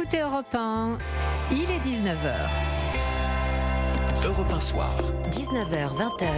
écoutez Europe 1, il est 19h. Europe 1 Soir. 19h, 20h.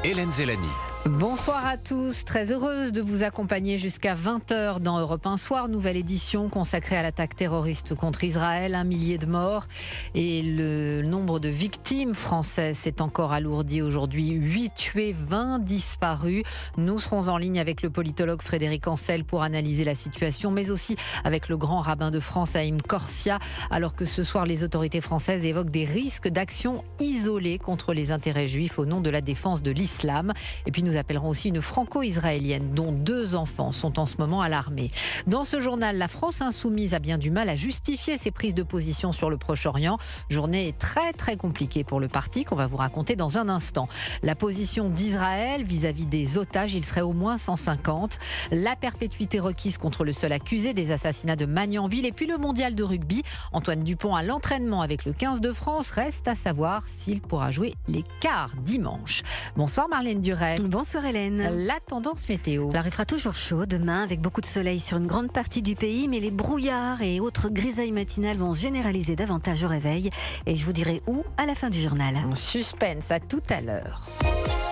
Hélène Zellani. Bonsoir à tous, très heureuse de vous accompagner jusqu'à 20h dans Europe 1 Soir, nouvelle édition consacrée à l'attaque terroriste contre Israël, 1 millier de morts et le nombre de victimes françaises s'est encore alourdi aujourd'hui, 8 tués, 20 disparus. Nous serons en ligne avec le politologue Frédéric Ancel pour analyser la situation, mais aussi avec le grand rabbin de France, Haïm Corsia, alors que ce soir les autorités françaises évoquent des risques d'action isolée contre les intérêts juifs au nom de la défense de l'islam. Et puis nous appellerons aussi une franco-israélienne dont 2 enfants sont en ce moment à l'armée. Dans ce journal, la France insoumise a bien du mal à justifier ses prises de position sur le Proche-Orient. Journée très compliquée pour le parti qu'on va vous raconter dans un instant. La position d'Israël vis-à-vis des otages, il serait au moins 150. La perpétuité requise contre le seul accusé des assassinats de Magnanville. Et puis le mondial de rugby. Antoine Dupont à l'entraînement avec le 15 de France. Reste à savoir s'il pourra jouer les quarts dimanche. Bonsoir Marlène Durel. Bonsoir Hélène. La tendance météo. Alors il fera toujours chaud demain avec beaucoup de soleil sur une grande partie du pays, mais les brouillards et autres grisailles matinales vont se généraliser davantage au réveil. Et je vous dirai où à la fin du journal. Suspense, à tout à l'heure.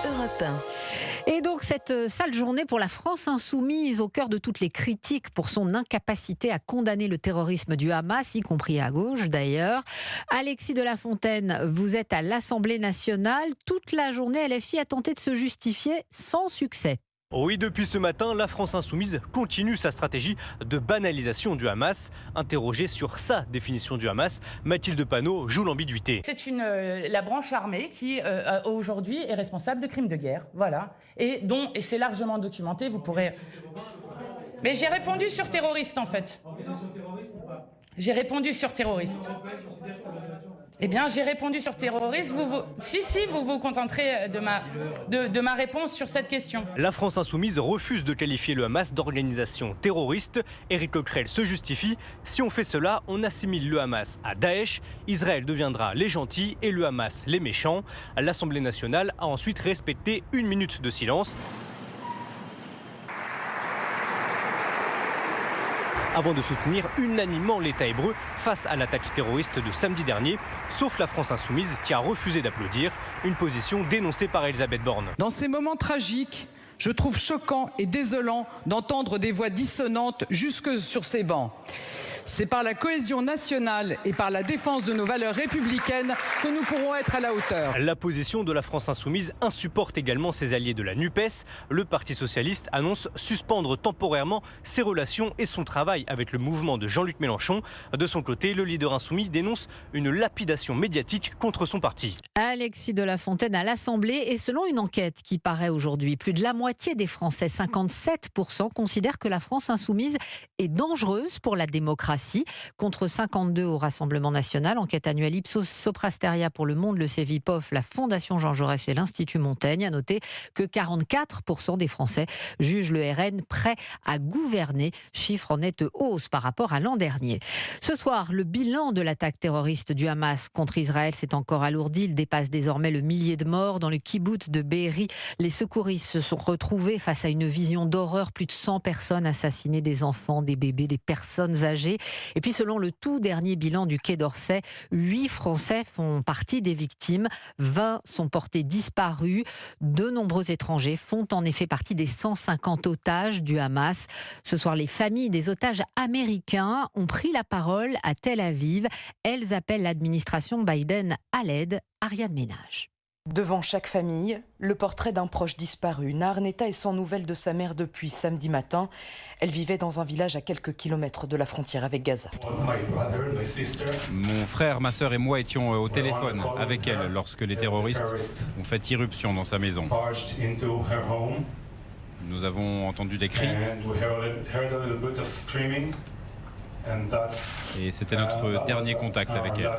Europe 1. Et donc cette sale journée pour la France insoumise au cœur de toutes les critiques pour son incapacité à condamner le terrorisme du Hamas, y compris à gauche d'ailleurs. Alexis de la Fontaine, vous êtes à l'Assemblée nationale. Toute la journée, LFI a tenté de se justifier sans succès. Oui, depuis ce matin, la France insoumise continue sa stratégie de banalisation du Hamas. Interrogée sur sa définition du Hamas, Mathilde Panot joue l'ambiguïté. C'est la branche armée qui, aujourd'hui, est responsable de crimes de guerre. Voilà. Et c'est largement documenté, vous pourrez... Mais j'ai répondu sur terroriste, en fait. J'ai répondu sur terroriste. Eh bien, j'ai répondu sur terroriste. Vous vous contenterez de ma réponse sur cette question. La France insoumise refuse de qualifier le Hamas d'organisation terroriste. Éric Coquerel se justifie. Si on fait cela, on assimile le Hamas à Daesh. Israël deviendra les gentils et le Hamas les méchants. L'Assemblée nationale a ensuite respecté 1 minute de silence. Avant de soutenir unanimement l'État hébreu face à l'attaque terroriste de samedi dernier, sauf la France insoumise qui a refusé d'applaudir, une position dénoncée par Elisabeth Borne. Dans ces moments tragiques, je trouve choquant et désolant d'entendre des voix dissonantes jusque sur ces bancs. C'est par la cohésion nationale et par la défense de nos valeurs républicaines que nous pourrons être à la hauteur. La position de la France insoumise insupporte également ses alliés de la NUPES. Le Parti socialiste annonce suspendre temporairement ses relations et son travail avec le mouvement de Jean-Luc Mélenchon. De son côté, le leader insoumis dénonce une lapidation médiatique contre son parti. Alexis de la Fontaine à l'Assemblée. Et selon une enquête qui paraît aujourd'hui, plus de la moitié des Français, 57%, considèrent que la France insoumise est dangereuse pour la démocratie. Contre 52 au Rassemblement national. Enquête annuelle Ipsos Soprasteria pour Le Monde, le Cevipof, la Fondation Jean Jaurès et l'Institut Montaigne. A noté que 44% des Français jugent le RN prêt à gouverner. Chiffre en nette hausse par rapport à l'an dernier. Ce soir, le bilan de l'attaque terroriste du Hamas contre Israël s'est encore alourdi. Il dépasse désormais le millier de morts. Dans le kibboutz de Be'eri, les secouristes se sont retrouvés face à une vision d'horreur. Plus de 100 personnes assassinées, des enfants, des bébés, des personnes âgées. Et puis selon le tout dernier bilan du Quai d'Orsay, 8 Français font partie des victimes, 20 sont portés disparus. De nombreux étrangers font en effet partie des 150 otages du Hamas. Ce soir, les familles des otages américains ont pris la parole à Tel Aviv. Elles appellent l'administration Biden à l'aide. Ariane Ménage. Devant chaque famille, le portrait d'un proche disparu. Naharneta est sans nouvelles de sa mère depuis samedi matin. Elle vivait dans un village à quelques kilomètres de la frontière avec Gaza. Mon frère, ma sœur et moi étions au téléphone avec elle lorsque les terroristes ont fait irruption dans sa maison. Nous avons entendu des cris. Et c'était notre dernier contact avec elle.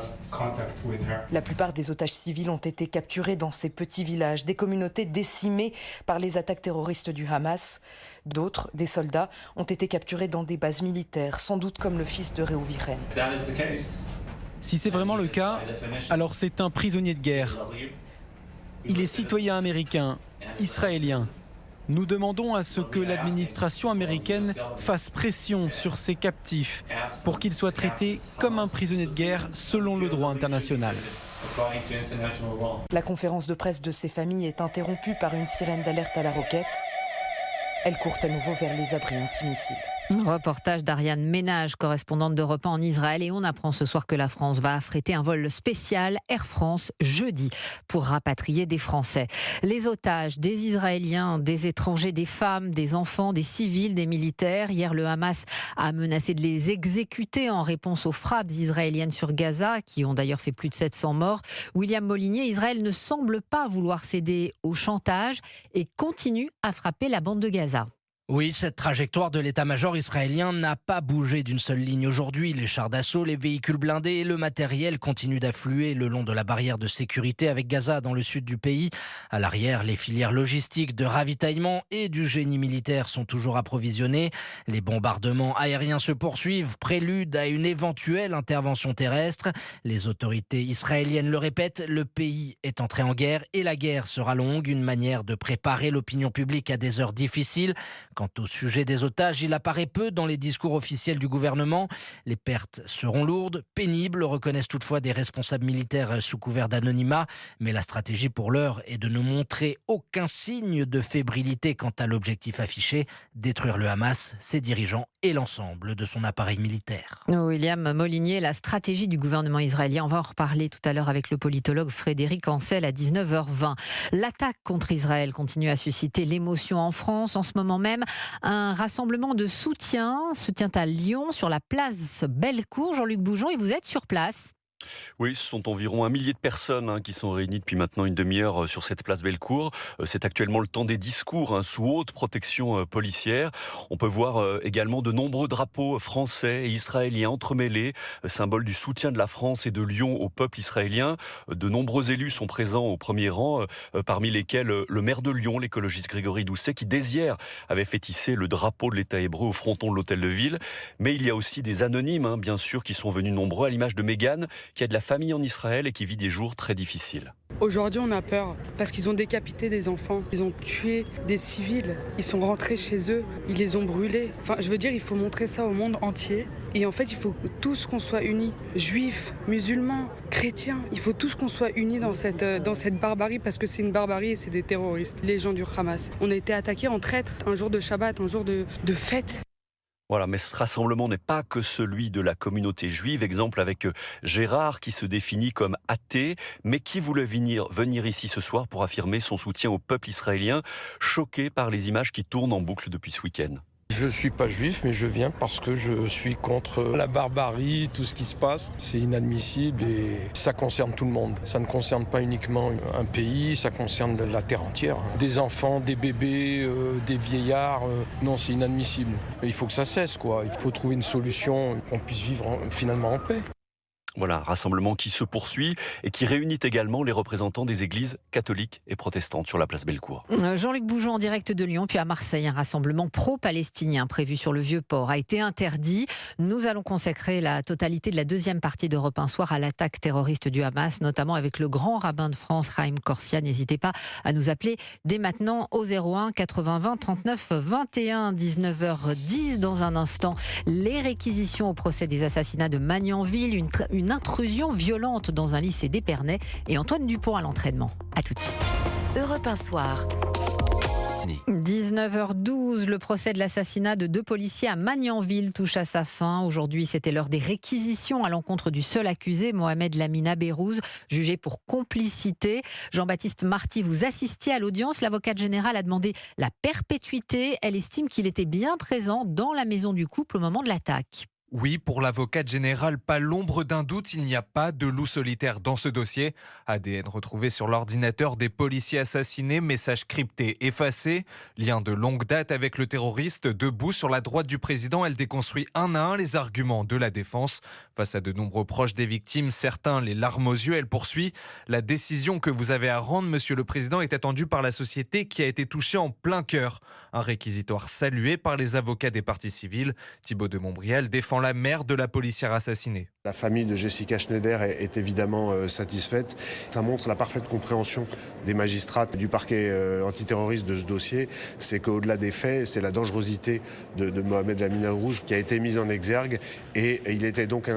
La plupart des otages civils ont été capturés dans ces petits villages, des communautés décimées par les attaques terroristes du Hamas. D'autres, des soldats, ont été capturés dans des bases militaires, sans doute comme le fils de Reuvi Ren. Si c'est vraiment le cas, alors c'est un prisonnier de guerre. Il est citoyen américain, israélien. Nous demandons à ce que l'administration américaine fasse pression sur ces captifs pour qu'ils soient traités comme un prisonnier de guerre selon le droit international. La conférence de presse de ces familles est interrompue par une sirène d'alerte à la roquette. Elles courent à nouveau vers les abris antimissiles. Reportage d'Ariane Ménage, correspondante d'Europe 1 en Israël. Et on apprend ce soir que la France va affréter un vol spécial Air France jeudi pour rapatrier des Français. Les otages, des Israéliens, des étrangers, des femmes, des enfants, des civils, des militaires. Hier, le Hamas a menacé de les exécuter en réponse aux frappes israéliennes sur Gaza, qui ont d'ailleurs fait plus de 700 morts. William Molinier, Israël ne semble pas vouloir céder au chantage et continue à frapper la bande de Gaza. Oui, cette trajectoire de l'état-major israélien n'a pas bougé d'une seule ligne aujourd'hui. Les chars d'assaut, les véhicules blindés et le matériel continuent d'affluer le long de la barrière de sécurité avec Gaza dans le sud du pays. À l'arrière, les filières logistiques de ravitaillement et du génie militaire sont toujours approvisionnées. Les bombardements aériens se poursuivent, prélude à une éventuelle intervention terrestre. Les autorités israéliennes le répètent, le pays est entré en guerre et la guerre sera longue, une manière de préparer l'opinion publique à des heures difficiles. Quant au sujet des otages, il apparaît peu dans les discours officiels du gouvernement. Les pertes seront lourdes, pénibles, reconnaissent toutefois des responsables militaires sous couvert d'anonymat. Mais la stratégie pour l'heure est de ne montrer aucun signe de fébrilité quant à l'objectif affiché, détruire le Hamas, ses dirigeants et l'ensemble de son appareil militaire. William Molinier, la stratégie du gouvernement israélien, on va en reparler tout à l'heure avec le politologue Frédéric Ancel à 19h20. L'attaque contre Israël continue à susciter l'émotion en France. En ce moment même, un rassemblement de soutien se tient à Lyon sur la place Bellecour. Jean-Luc Bougeon, et vous êtes sur place. Oui, ce sont environ 1 millier de personnes qui sont réunies depuis maintenant une demi-heure sur cette place Bellecour. C'est actuellement le temps des discours sous haute protection policière. On peut voir également de nombreux drapeaux français et israéliens entremêlés, symbole du soutien de la France et de Lyon au peuple israélien. De nombreux élus sont présents au premier rang, parmi lesquels le maire de Lyon, l'écologiste Grégory Doucet, qui dès hier avait fait tisser le drapeau de l'État hébreu au fronton de l'hôtel de ville. Mais il y a aussi des anonymes, bien sûr, qui sont venus nombreux, à l'image de Mégane, qui a de la famille en Israël et qui vit des jours très difficiles. Aujourd'hui, on a peur parce qu'ils ont décapité des enfants, ils ont tué des civils, ils sont rentrés chez eux, ils les ont brûlés. Enfin, je veux dire, il faut montrer ça au monde entier. Et en fait, il faut tous qu'on soit unis, juifs, musulmans, chrétiens. Il faut tous qu'on soit unis dans cette barbarie parce que c'est une barbarie et c'est des terroristes, les gens du Hamas. On a été attaqués en traître un jour de Shabbat, un jour de fête. Voilà, mais ce rassemblement n'est pas que celui de la communauté juive. Exemple avec Gérard, qui se définit comme athée, mais qui voulait venir ici ce soir pour affirmer son soutien au peuple israélien, choqué par les images qui tournent en boucle depuis ce week-end. Je ne suis pas juif, mais je viens parce que je suis contre la barbarie, tout ce qui se passe. C'est inadmissible et ça concerne tout le monde. Ça ne concerne pas uniquement un pays, ça concerne la terre entière. Des enfants, des bébés, des vieillards. Non, c'est inadmissible. Il faut que ça cesse, quoi. Il faut trouver une solution, qu'on puisse vivre finalement en paix. Voilà, un rassemblement qui se poursuit et qui réunit également les représentants des églises catholiques et protestantes sur la place Bellecour. Jean-Luc Bougeon en direct de Lyon, puis à Marseille, un rassemblement pro-palestinien prévu sur le Vieux-Port a été interdit. Nous allons consacrer la totalité de la deuxième partie d'Europe 1 Soir à l'attaque terroriste du Hamas, notamment avec le grand rabbin de France, Haïm Corsia. N'hésitez pas à nous appeler dès maintenant au 01 80 20 39 21, 19h10. Dans un instant, les réquisitions au procès des assassinats de Magnanville, une intrusion violente dans un lycée d'Épernay et Antoine Dupont à l'entraînement. A tout de suite. Europe 1 Soir. 19h12, le procès de l'assassinat de 2 policiers à Magnanville touche à sa fin. Aujourd'hui, c'était l'heure des réquisitions à l'encontre du seul accusé, Mohamed Lamine Beyrouz, jugé pour complicité. Jean-Baptiste Marty, vous assistiez à l'audience. L'avocate générale a demandé la perpétuité. Elle estime qu'il était bien présent dans la maison du couple au moment de l'attaque. Oui, pour l'avocate générale, pas l'ombre d'un doute, il n'y a pas de loup solitaire dans ce dossier. ADN retrouvé sur l'ordinateur des policiers assassinés, messages cryptés effacés, lien de longue date avec le terroriste. Debout sur la droite du président, elle déconstruit un à un les arguments de la défense. Face à de nombreux proches des victimes, certains les larmes aux yeux, elle poursuit. La décision que vous avez à rendre, monsieur le président, est attendue par la société qui a été touchée en plein cœur. Un réquisitoire salué par les avocats des parties civiles. Thibault de Montbrial défend la mère de la policière assassinée. La famille de Jessica Schneider est évidemment satisfaite. Ça montre la parfaite compréhension des magistrats du parquet antiterroriste de ce dossier. C'est qu'au-delà des faits, c'est la dangerosité de Mohamed Lamine Alrouz qui a été mise en exergue. Et il était donc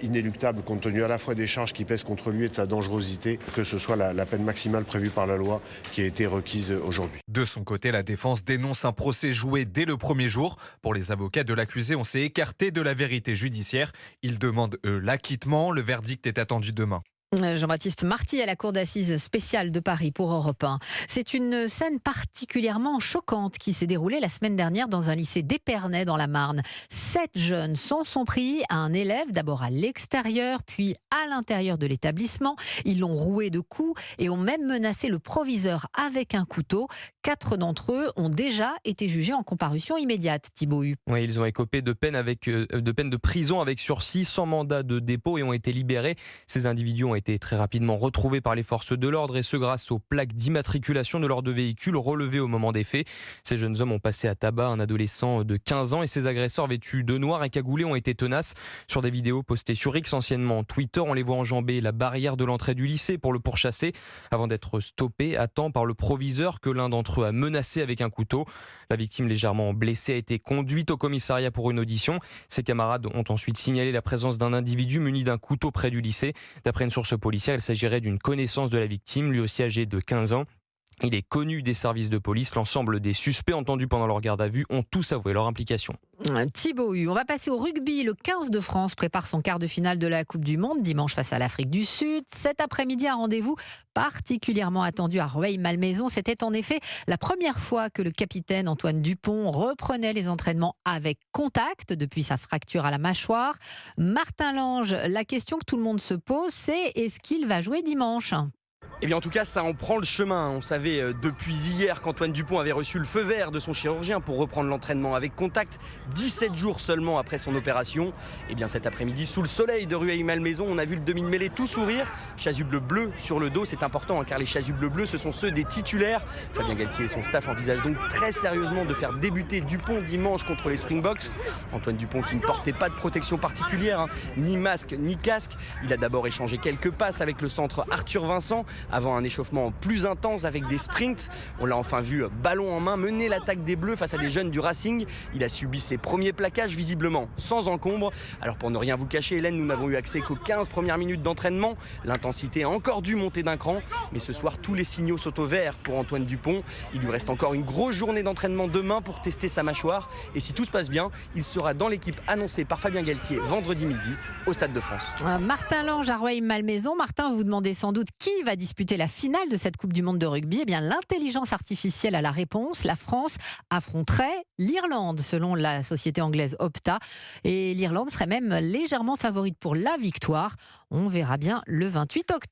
inéluctable, compte tenu à la fois des charges qui pèsent contre lui et de sa dangerosité, que ce soit la peine maximale prévue par la loi qui a été requise aujourd'hui. De son côté, la défense dénonce un procès joué dès le premier jour. Pour les avocats de l'accusé, on s'est écarté de la vérité judiciaire. Ils demandent l'acquittement. Le verdict est attendu demain. Jean-Baptiste Marty à la cour d'assises spéciale de Paris pour Europe 1. C'est une scène particulièrement choquante qui s'est déroulée la semaine dernière dans un lycée d'Épernay dans la Marne. 7 jeunes s'en sont pris à un élève, d'abord à l'extérieur, puis à l'intérieur de l'établissement. Ils l'ont roué de coups et ont même menacé le proviseur avec un couteau. 4 d'entre eux ont déjà été jugés en comparution immédiate, Thibaut Hu. Oui, ils ont écopé de peine de prison avec sursis, sans mandat de dépôt et ont été libérés. Ces individus ont été très rapidement retrouvés par les forces de l'ordre et ce grâce aux plaques d'immatriculation de leurs 2 véhicules relevées au moment des faits. Ces jeunes hommes ont passé à tabac un adolescent de 15 ans et ces agresseurs vêtus de noir et cagoulés ont été tenaces. Sur des vidéos postées sur X, anciennement Twitter, on les voit enjamber la barrière de l'entrée du lycée pour le pourchasser avant d'être stoppés à temps par le proviseur que l'un d'entre eux a menacé avec un couteau. La victime légèrement blessée a été conduite au commissariat pour une audition. Ses camarades ont ensuite signalé la présence d'un individu muni d'un couteau près du lycée. D'après une source policière, il s'agirait d'une connaissance de la victime, lui aussi âgé de 15 ans. Il est connu des services de police. L'ensemble des suspects entendus pendant leur garde à vue ont tous avoué leur implication. Thibaut Hu, on va passer au rugby. Le 15 de France prépare son quart de finale de la Coupe du Monde dimanche face à l'Afrique du Sud. Cet après-midi, un rendez-vous particulièrement attendu à Rueil-Malmaison. C'était en effet la première fois que le capitaine Antoine Dupont reprenait les entraînements avec contact depuis sa fracture à la mâchoire. Martin Lange, la question que tout le monde se pose, c'est est-ce qu'il va jouer dimanche ? Eh bien en tout cas ça en prend le chemin. On savait depuis hier qu'Antoine Dupont avait reçu le feu vert de son chirurgien pour reprendre l'entraînement avec contact 17 jours seulement après son opération. Eh bien cet après-midi sous le soleil de Rueil-Malmaison, on a vu le demi-mêlée tout sourire. Chasuble bleu sur le dos, c'est important car les chasubles bleus ce sont ceux des titulaires. Fabien Galtier et son staff envisagent donc très sérieusement de faire débuter Dupont dimanche contre les Springboks. Antoine Dupont qui ne portait pas de protection particulière, ni masque ni casque. Il a d'abord échangé quelques passes avec le centre Arthur Vincent avant un échauffement plus intense avec des sprints. On l'a enfin vu ballon en main mener l'attaque des Bleus face à des jeunes du Racing. Il a subi ses premiers plaquages visiblement sans encombre. Alors pour ne rien vous cacher Hélène, nous n'avons eu accès qu'aux 15 premières minutes d'entraînement. L'intensité a encore dû monter d'un cran. Mais ce soir tous les signaux sont au vert pour Antoine Dupont. Il lui reste encore une grosse journée d'entraînement demain pour tester sa mâchoire. Et si tout se passe bien, il sera dans l'équipe annoncée par Fabien Galtier vendredi midi au Stade de France. Martin Lange à Rueil-Malmaison. Martin, vous vous demandez sans doute qui va disputer la finale de cette Coupe du Monde de rugby. Eh bien, l'intelligence artificielle a la réponse. La France affronterait l'Irlande, selon la société anglaise Opta. Et l'Irlande serait même légèrement favorite pour la victoire. On verra bien le 28 octobre.